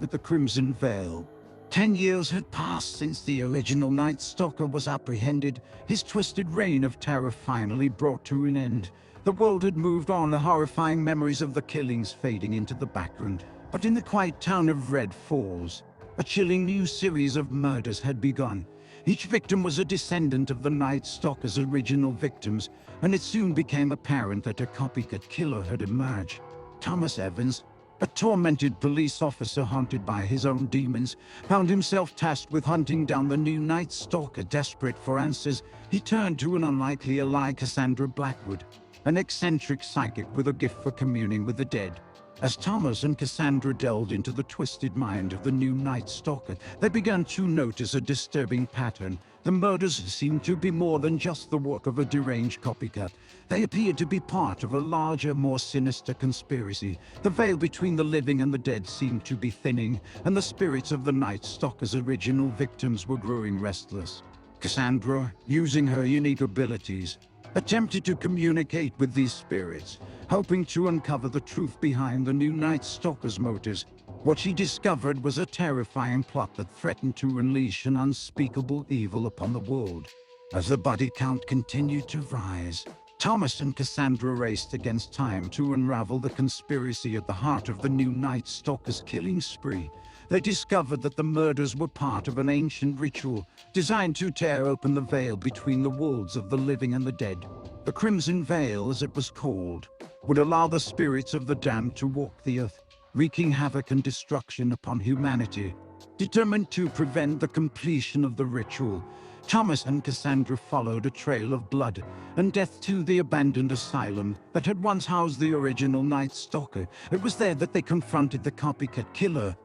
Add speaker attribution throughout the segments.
Speaker 1: with the Crimson Veil. 10 years had passed since the original Night Stalker was apprehended. His twisted reign of terror finally brought to an end. The world had moved on, the horrifying memories of the killings fading into the background. But in the quiet town of Red Falls, a chilling new series of murders had begun. Each victim was a descendant of the Night Stalker's original victims, and it soon became apparent that a copycat killer had emerged. Thomas Evans, a tormented police officer haunted by his own demons, found himself tasked with hunting down the new Night Stalker. Desperate for answers, he turned to an unlikely ally, Cassandra Blackwood, an eccentric psychic with a gift for communing with the dead. As Thomas and Cassandra delved into the twisted mind of the new Night Stalker, they began to notice a disturbing pattern. The murders seemed to be more than just the work of a deranged copycat. They appeared to be part of a larger, more sinister conspiracy. The veil between the living and the dead seemed to be thinning, and the spirits of the Night Stalker's original victims were growing restless. Cassandra, using her unique abilities, attempted to communicate with these spirits, hoping to uncover the truth behind the new Night Stalker's motives. What she discovered was a terrifying plot that threatened to unleash an unspeakable evil upon the world. As the body count continued to rise, Thomas and Cassandra raced against time to unravel the conspiracy at the heart of the new Night Stalker's killing spree. They discovered that the murders were part of an ancient ritual designed to tear open the veil between the worlds of the living and the dead. The Crimson Veil, as it was called, would allow the spirits of the damned to walk the earth, wreaking havoc and destruction upon humanity. Determined to prevent the completion of the ritual, Thomas and Cassandra followed a trail of blood and death to the abandoned asylum that had once housed the original Night Stalker. It was there that they confronted the copycat killer,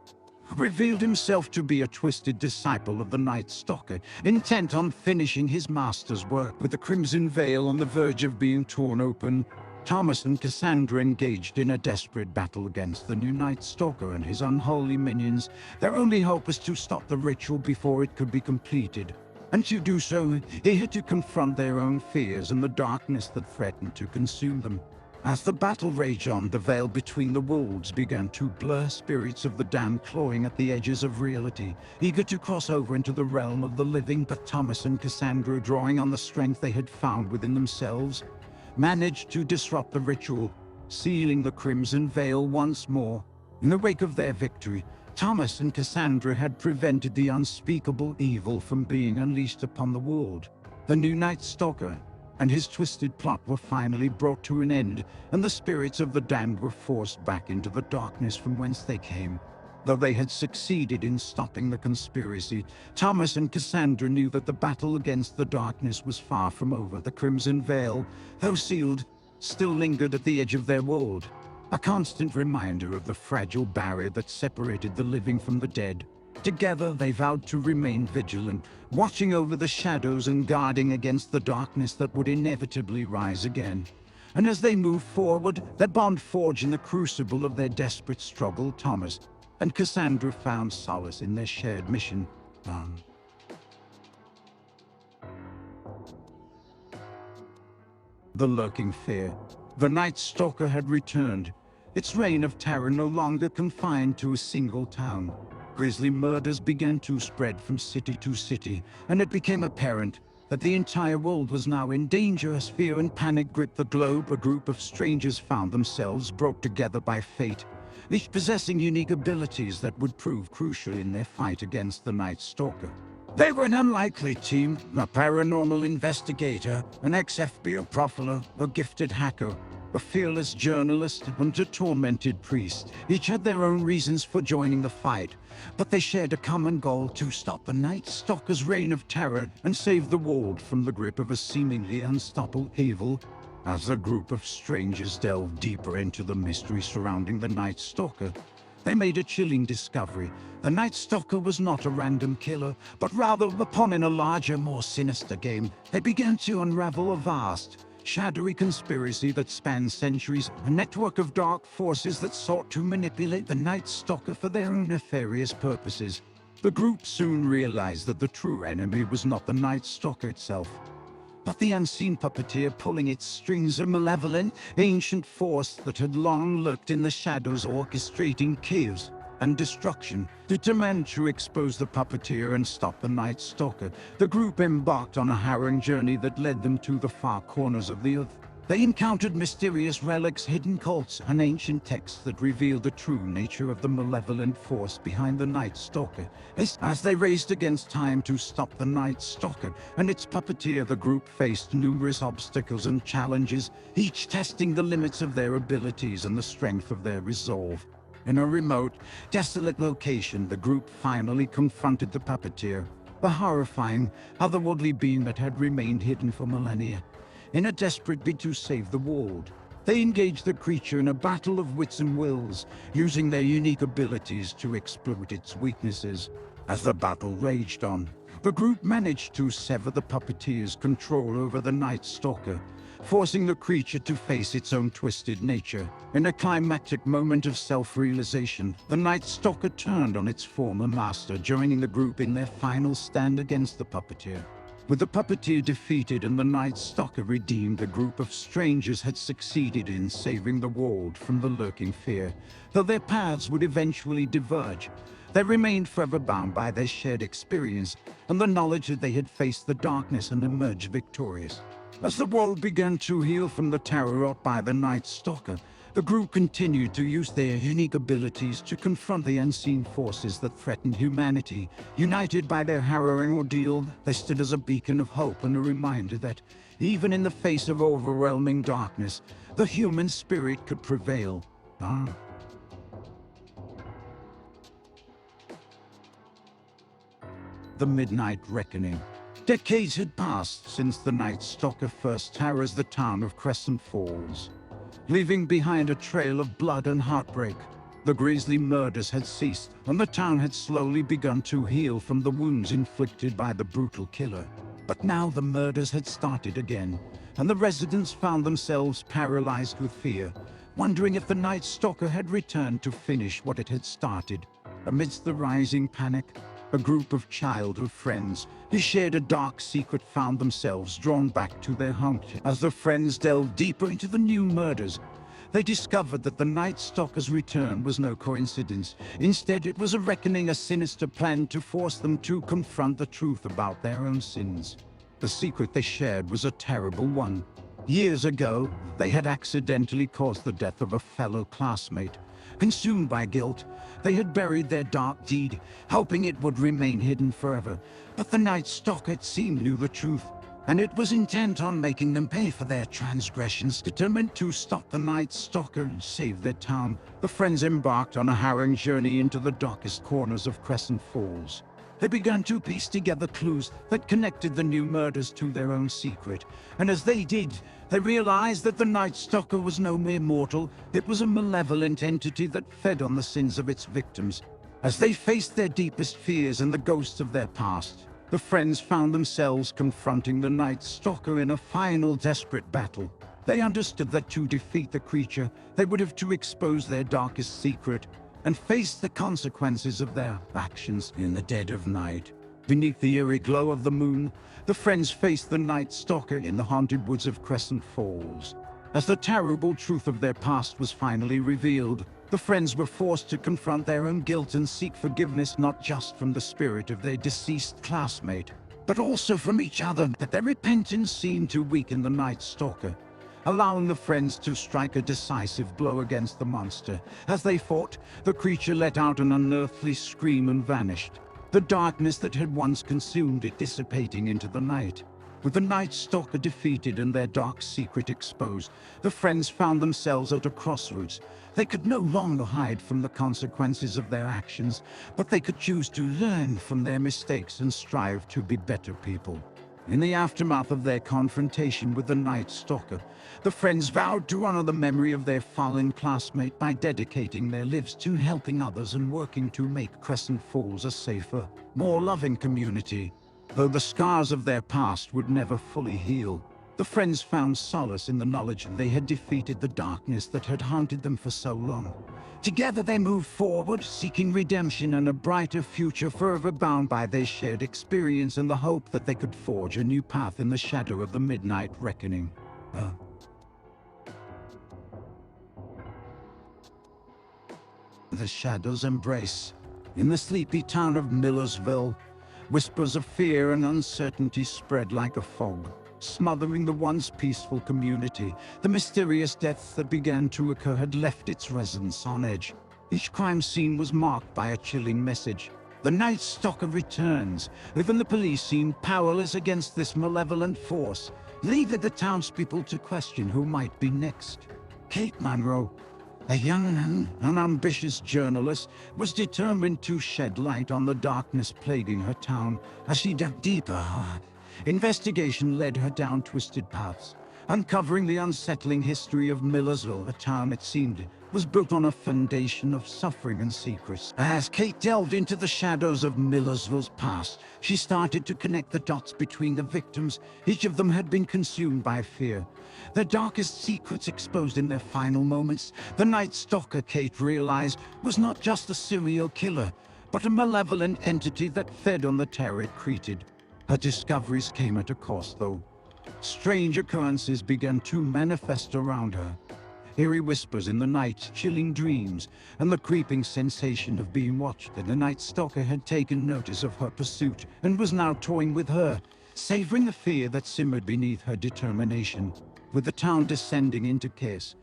Speaker 1: who revealed himself to be a twisted disciple of the Night Stalker, intent on finishing his master's work. With the Crimson Veil on the verge of being torn open, Thomas and Cassandra engaged in a desperate battle against the new Night Stalker and his unholy minions. Their only hope was to stop the ritual before it could be completed. And to do so, they had to confront their own fears and the darkness that threatened to consume them. As the battle raged on, the veil between the worlds began to blur, spirits of the damned clawing at the edges of reality, eager to cross over into the realm of the living. But Thomas and Cassandra, drawing on the strength they had found within themselves, managed to disrupt the ritual, sealing the Crimson Veil once more. In the wake of their victory, Thomas and Cassandra had prevented the unspeakable evil from being unleashed upon the world. The new Night Stalker and his twisted plot were finally brought to an end, and the spirits of the damned were forced back into the darkness from whence they came. Though they had succeeded in stopping the conspiracy, Thomas and Cassandra knew that the battle against the darkness was far from over. The Crimson Veil, though sealed, still lingered at the edge of their world, a constant reminder of the fragile barrier that separated the living from the dead. Together, they vowed to remain vigilant, watching over the shadows and guarding against the darkness that would inevitably rise again. And as they moved forward, their bond forged in the crucible of their desperate struggle, Thomas and Cassandra found solace in their shared mission. The lurking fear. The Night Stalker had returned, its reign of terror no longer confined to a single town. Grisly murders began to spread from city to city, and it became apparent that the entire world was now in danger. As fear and panic gripped the globe, a group of strangers found themselves brought together by fate, each possessing unique abilities that would prove crucial in their fight against the Night Stalker. They were an unlikely team: a paranormal investigator, an ex-FBI profiler, a gifted hacker, a fearless journalist, and a tormented priest. Each had their own reasons for joining the fight, but they shared a common goal: to stop the Night Stalker's reign of terror and save the world from the grip of a seemingly unstoppable evil. As the group of strangers delved deeper into the mystery surrounding the Night Stalker, they made a chilling discovery. The Night Stalker was not a random killer, but rather a pawn in a larger, more sinister game. They began to unravel a vast, shadowy conspiracy that spanned centuries, a network of dark forces that sought to manipulate the Night Stalker for their own nefarious purposes. The group soon realized that the true enemy was not the Night Stalker itself, but the unseen puppeteer pulling its strings, a malevolent, ancient force that had long lurked in the shadows, orchestrating chaos. and destruction. Determined to expose the puppeteer and stop the Night Stalker, the group embarked on a harrowing journey that led them to the far corners of the earth. They encountered mysterious relics, hidden cults, and ancient texts that revealed the true nature of the malevolent force behind the Night Stalker. As they raced against time to stop the Night Stalker and its puppeteer, the group faced numerous obstacles and challenges, each testing the limits of their abilities and the strength of their resolve. In a remote, desolate location, the group finally confronted the puppeteer, the horrifying, otherworldly being that had remained hidden for millennia. In a desperate bid to save the world, they engaged the creature in a battle of wits and wills, using their unique abilities to exploit its weaknesses. As the battle raged on, the group managed to sever the puppeteer's control over the Night Stalker, forcing the creature to face its own twisted nature. In a climactic moment of self-realization, the Night Stalker turned on its former master, joining the group in their final stand against the puppeteer. With the puppeteer defeated and the Night Stalker redeemed, the group of strangers had succeeded in saving the world from the lurking fear. Though their paths would eventually diverge, they remained forever bound by their shared experience and the knowledge that they had faced the darkness and emerged victorious. As the world began to heal from the terror wrought by the Night Stalker, the group continued to use their unique abilities to confront the unseen forces that threatened humanity. United by their harrowing ordeal, they stood as a beacon of hope and a reminder that, even in the face of overwhelming darkness, the human spirit could prevail. The Midnight Reckoning. Decades had passed since the Night Stalker first terrorized the town of Crescent Falls, leaving behind a trail of blood and heartbreak. The grisly murders had ceased, and the town had slowly begun to heal from the wounds inflicted by the brutal killer. But now the murders had started again, and the residents found themselves paralyzed with fear, wondering if the Night Stalker had returned to finish what it had started. Amidst the rising panic, a group of childhood friends who shared a dark secret found themselves drawn back to their home. As the friends delved deeper into the new murders, they discovered that the Night Stalker's return was no coincidence. Instead, it was a reckoning, a sinister plan to force them to confront the truth about their own sins. The secret they shared was a terrible one. Years ago, they had accidentally caused the death of a fellow classmate. Consumed by guilt, they had buried their dark deed, hoping it would remain hidden forever. But the Night Stalker, it seemed, knew the truth, and it was intent on making them pay for their transgressions. Determined to stop the Night Stalker and save their town, the friends embarked on a harrowing journey into the darkest corners of Crescent Falls. They began to piece together clues that connected the new murders to their own secret, and as they did, they realized that the Night Stalker was no mere mortal. It was a malevolent entity that fed on the sins of its victims. As they faced their deepest fears and the ghosts of their past, the friends found themselves confronting the Night Stalker in a final desperate battle. They understood that to defeat the creature, they would have to expose their darkest secret and face the consequences of their actions. In the dead of night, beneath the eerie glow of the moon, the friends faced the Night Stalker in the haunted woods of Crescent Falls. As the terrible truth of their past was finally revealed, the friends were forced to confront their own guilt and seek forgiveness, not just from the spirit of their deceased classmate, but also from each other. That their repentance seemed to weaken the Night Stalker, allowing the friends to strike a decisive blow against the monster. As they fought, the creature let out an unearthly scream and vanished, the darkness that had once consumed it dissipating into the night. With the Night Stalker defeated and their dark secret exposed, the friends found themselves at a crossroads. They could no longer hide from the consequences of their actions, but they could choose to learn from their mistakes and strive to be better people. In the aftermath of their confrontation with the Night Stalker, the friends vowed to honor the memory of their fallen classmate by dedicating their lives to helping others and working to make Crescent Falls a safer, more loving community. Though the scars of their past would never fully heal, the friends found solace in the knowledge that they had defeated the darkness that had haunted them for so long. Together they moved forward, seeking redemption and a brighter future, forever bound by their shared experience and the hope that they could forge a new path in the shadow of the Midnight Reckoning. the shadows embrace. In the sleepy town of Millersville, whispers of fear and uncertainty spread like a fog, smothering the once peaceful community. The mysterious deaths that began to occur had left its residents on edge. Each crime scene was marked by a chilling message. The Night Stalker returns. Even the police seemed powerless against this malevolent force, leaving the townspeople to question who might be next. Kate Monroe, a young and ambitious journalist, was determined to shed light on the darkness plaguing her town. As she dug deeper, investigation led her down twisted paths, uncovering the unsettling history of Millersville. A town, it seemed, was built on a foundation of suffering and secrets. As Kate delved into the shadows of Millersville's past, she started to connect the dots between the victims. Each of them had been consumed by fear, their darkest secrets exposed in their final moments. The Night Stalker, Kate realized, was not just a serial killer, but a malevolent entity that fed on the terror it created. Her discoveries came at a cost, though. Strange occurrences began to manifest around her. Eerie whispers in the night, chilling dreams, and the creeping sensation of being watched. And the Night Stalker had taken notice of her pursuit and was now toying with her, savoring the fear that simmered beneath her determination. With the town descending into chaos,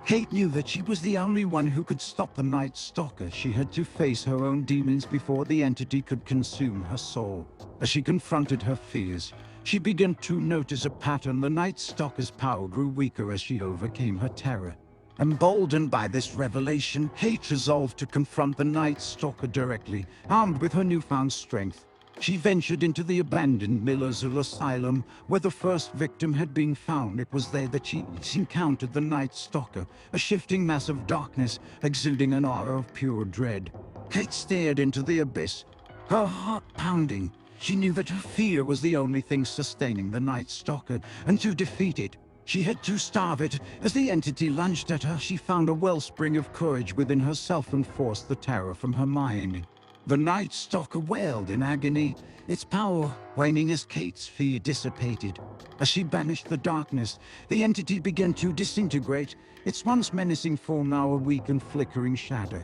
Speaker 1: Kate knew that she was the only one who could stop the Night Stalker. She had to face her own demons before the entity could consume her soul. As she confronted her fears, she began to notice a pattern. The Night Stalker's power grew weaker as she overcame her terror. Emboldened by this revelation, Kate resolved to confront the Night Stalker directly. Armed with her newfound strength, she ventured into the abandoned Millersville Asylum, where the first victim had been found. It was there that she encountered the Night Stalker, a shifting mass of darkness, exuding an aura of pure dread. Kate stared into the abyss, her heart pounding. She knew that her fear was the only thing sustaining the Night Stalker, and to defeat it, she had to starve it. As the entity lunged at her, she found a wellspring of courage within herself and forced the terror from her mind. The Night Stalker wailed in agony, its power waning as Kate's fear dissipated. As she banished the darkness, the entity began to disintegrate, its once menacing form now a weak and flickering shadow.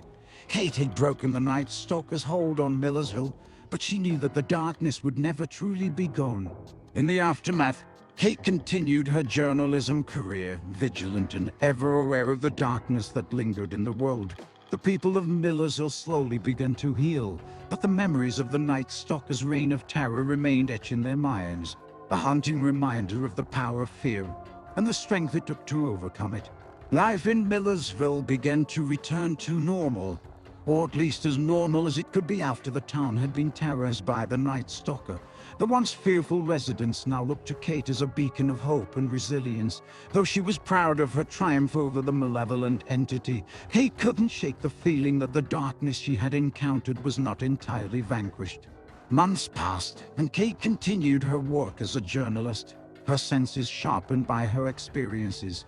Speaker 1: Kate had broken the Night Stalker's hold on Millersville, but she knew that the darkness would never truly be gone. In the aftermath, Kate continued her journalism career, vigilant and ever aware of the darkness that lingered in the world. The people of Millersville slowly began to heal, but the memories of the Night Stalker's reign of terror remained etched in their minds, a haunting reminder of the power of fear and the strength it took to overcome it. Life in Millersville began to return to normal, or at least as normal as it could be after the town had been terrorized by the Night Stalker. The once fearful residents now looked to Kate as a beacon of hope and resilience. Though she was proud of her triumph over the malevolent entity, Kate couldn't shake the feeling that the darkness she had encountered was not entirely vanquished. Months passed, and Kate continued her work as a journalist, her senses sharpened by her experiences.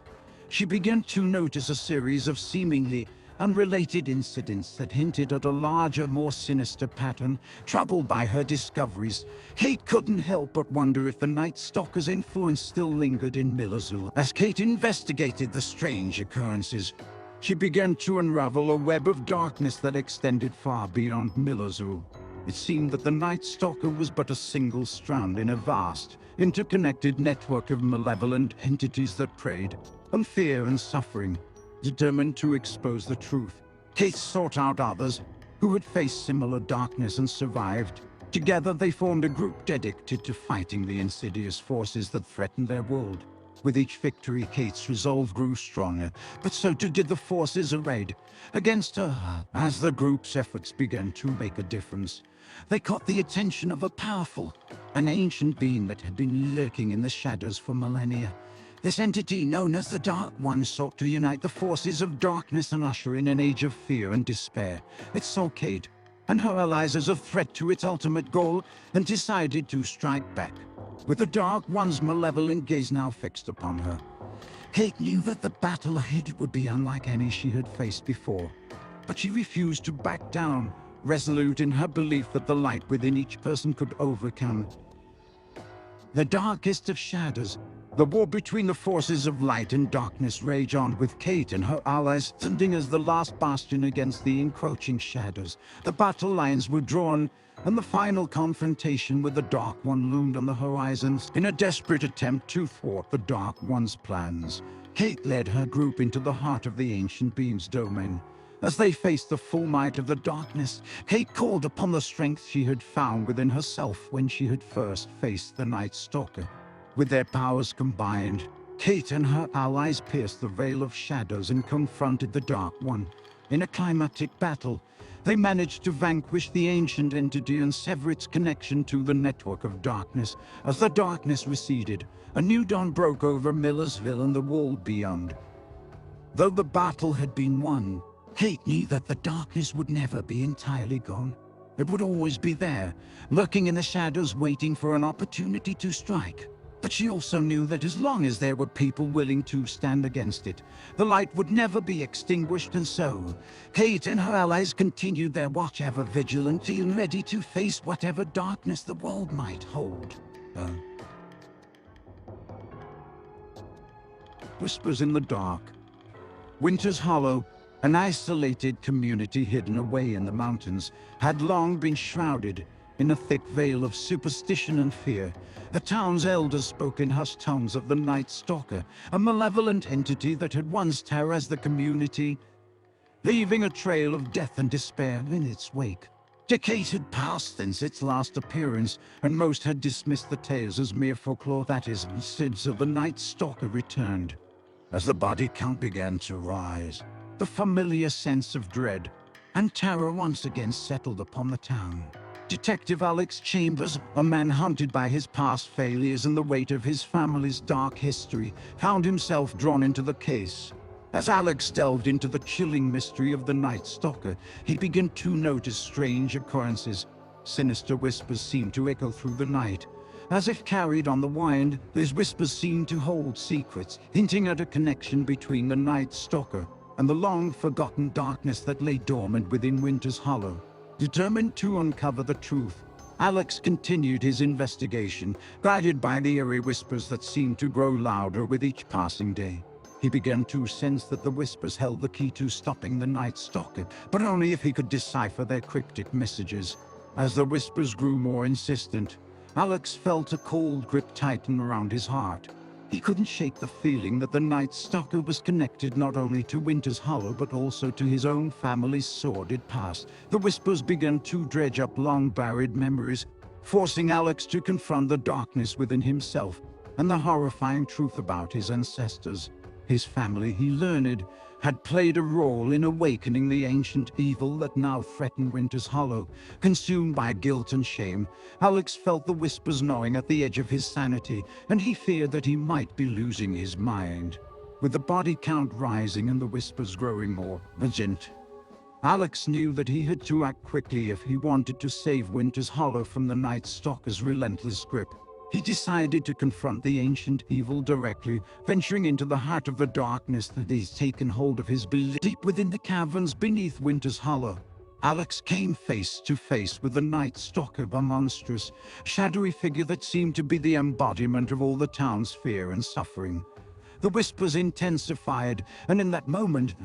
Speaker 1: She began to notice a series of seemingly unrelated incidents that hinted at a larger, more sinister pattern. Troubled by her discoveries, Kate couldn't help but wonder if the Night Stalker's influence still lingered in Millersville. As Kate investigated the strange occurrences, she began to unravel a web of darkness that extended far beyond Millersville. It seemed that the Night Stalker was but a single strand in a vast, interconnected network of malevolent entities that preyed on fear and suffering. Determined to expose the truth, Kate sought out others who had faced similar darkness and survived. Together they formed a group dedicated to fighting the insidious forces that threatened their world. With each victory, Kate's resolve grew stronger, but so too did the forces arrayed against her. As the group's efforts began to make a difference, they caught the attention of a powerful, an ancient being that had been lurking in the shadows for millennia. This entity, known as the Dark One, sought to unite the forces of darkness and usher in an age of fear and despair. It saw Kate and her allies as a threat to its ultimate goal and decided to strike back. With the Dark One's malevolent gaze now fixed upon her, Kate knew that the battle ahead would be unlike any she had faced before. But she refused to back down, resolute in her belief that the light within each person could overcome the darkest of shadows. The war between the forces of light and darkness rage on, with Kate and her allies standing as the last bastion against the encroaching shadows. The battle lines were drawn, and the final confrontation with the Dark One loomed on the horizons. In a desperate attempt to thwart the Dark One's plans, Kate led her group into the heart of the ancient being's domain. As they faced the full might of the darkness, Kate called upon the strength she had found within herself when she had first faced the Night Stalker. With their powers combined, Kate and her allies pierced the veil of shadows and confronted the Dark One. In a climactic battle, they managed to vanquish the ancient entity and sever its connection to the network of darkness. As the darkness receded, a new dawn broke over Millersville and the world beyond. Though the battle had been won, Kate knew that the darkness would never be entirely gone. It would always be there, lurking in the shadows, waiting for an opportunity to strike. But she also knew that as long as there were people willing to stand against it, the light would never be extinguished, and so Kate and her allies continued their watch, ever vigilant and ready to face whatever darkness the world might hold. Whispers in the dark. Winter's Hollow, an isolated community hidden away in the mountains, had long been shrouded in a thick veil of superstition and fear. The town's elders spoke in hushed tones of the Night Stalker, a malevolent entity that had once terrorized the community, leaving a trail of death and despair in its wake. Decades had passed since its last appearance, and most had dismissed the tales as mere folklore. That is, until the Night Stalker returned. As the body count began to rise, the familiar sense of dread and terror once again settled upon the town. Detective Alex Chambers, a man haunted by his past failures and the weight of his family's dark history, found himself drawn into the case. As Alex delved into the chilling mystery of the Night Stalker, he began to notice strange occurrences. Sinister whispers seemed to echo through the night. As if carried on the wind, these whispers seemed to hold secrets, hinting at a connection between the Night Stalker and the long-forgotten darkness that lay dormant within Winter's Hollow. Determined to uncover the truth, Alex continued his investigation, guided by the eerie whispers that seemed to grow louder with each passing day. He began to sense that the whispers held the key to stopping the Night Stalker, but only if he could decipher their cryptic messages. As the whispers grew more insistent, Alex felt a cold grip tighten around his heart. He couldn't shake the feeling that the Night Stalker was connected not only to Winter's Hollow but also to his own family's sordid past. The whispers began to dredge up long-buried memories, forcing Alex to confront the darkness within himself and the horrifying truth about his ancestors. His family, he learned, had played a role in awakening the ancient evil that now threatened Winter's Hollow. Consumed by guilt and shame, Alex felt the whispers gnawing at the edge of his sanity, and he feared that he might be losing his mind. With the body count rising and the whispers growing more urgent, Alex knew that he had to act quickly if he wanted to save Winter's Hollow from the Night Stalker's relentless grip. He decided to confront the ancient evil directly, venturing into the heart of the darkness that had taken hold of his belief. Deep within the caverns beneath Winter's Hollow, Alex came face to face with the Night Stalker, a monstrous, shadowy figure that seemed to be the embodiment of all the town's fear and suffering. The whispers intensified, and in that moment,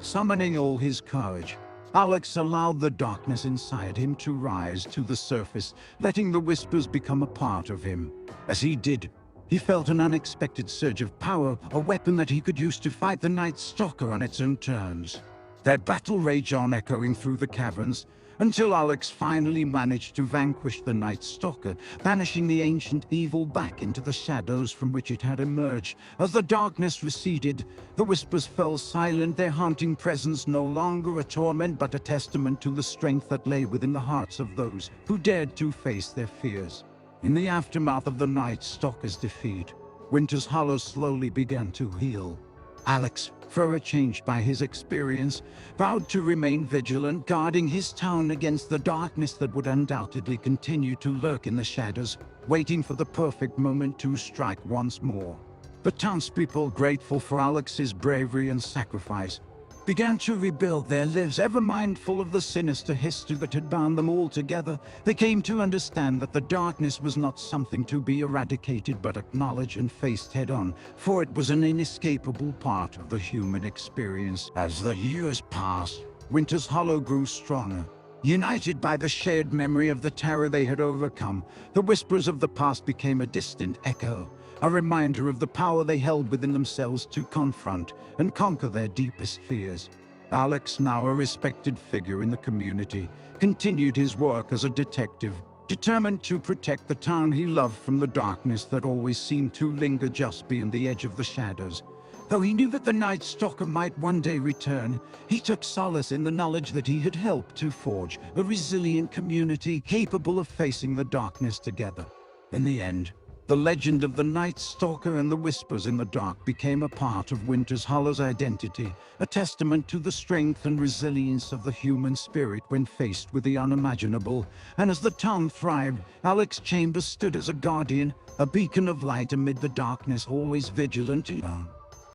Speaker 1: summoning all his courage, Alex allowed the darkness inside him to rise to the surface, letting the whispers become a part of him. As he did, he felt an unexpected surge of power, a weapon that he could use to fight the Night Stalker on its own terms. Their battle raged on, echoing through the caverns, until Alex finally managed to vanquish the Night Stalker, banishing the ancient evil back into the shadows from which it had emerged. As the darkness receded, the whispers fell silent, their haunting presence no longer a torment but a testament to the strength that lay within the hearts of those who dared to face their fears. In the aftermath of the Night Stalker's defeat, Winter's Hollow slowly began to heal. Alex, forever changed by his experience, vowed to remain vigilant, guarding his town against the darkness that would undoubtedly continue to lurk in the shadows, waiting for the perfect moment to strike once more. The townspeople, grateful for Alex's bravery and sacrifice, began to rebuild their lives, ever mindful of the sinister history that had bound them all together. They came to understand that the darkness was not something to be eradicated but acknowledged and faced head-on, for it was an inescapable part of the human experience. As the years passed, Winter's Hollow grew stronger. United by the shared memory of the terror they had overcome, the whispers of the past became a distant echo, a reminder of the power they held within themselves to confront and conquer their deepest fears. Alex, now a respected figure in the community, continued his work as a detective, determined to protect the town he loved from the darkness that always seemed to linger just beyond the edge of the shadows. Though he knew that the Night Stalker might one day return, he took solace in the knowledge that he had helped to forge a resilient community capable of facing the darkness together. In the end, the legend of the Night Stalker and the whispers in the dark became a part of Winter's Hollow's identity, a testament to the strength and resilience of the human spirit when faced with the unimaginable. And as the town thrived, Alex Chambers stood as a guardian, a beacon of light amid the darkness, always vigilant.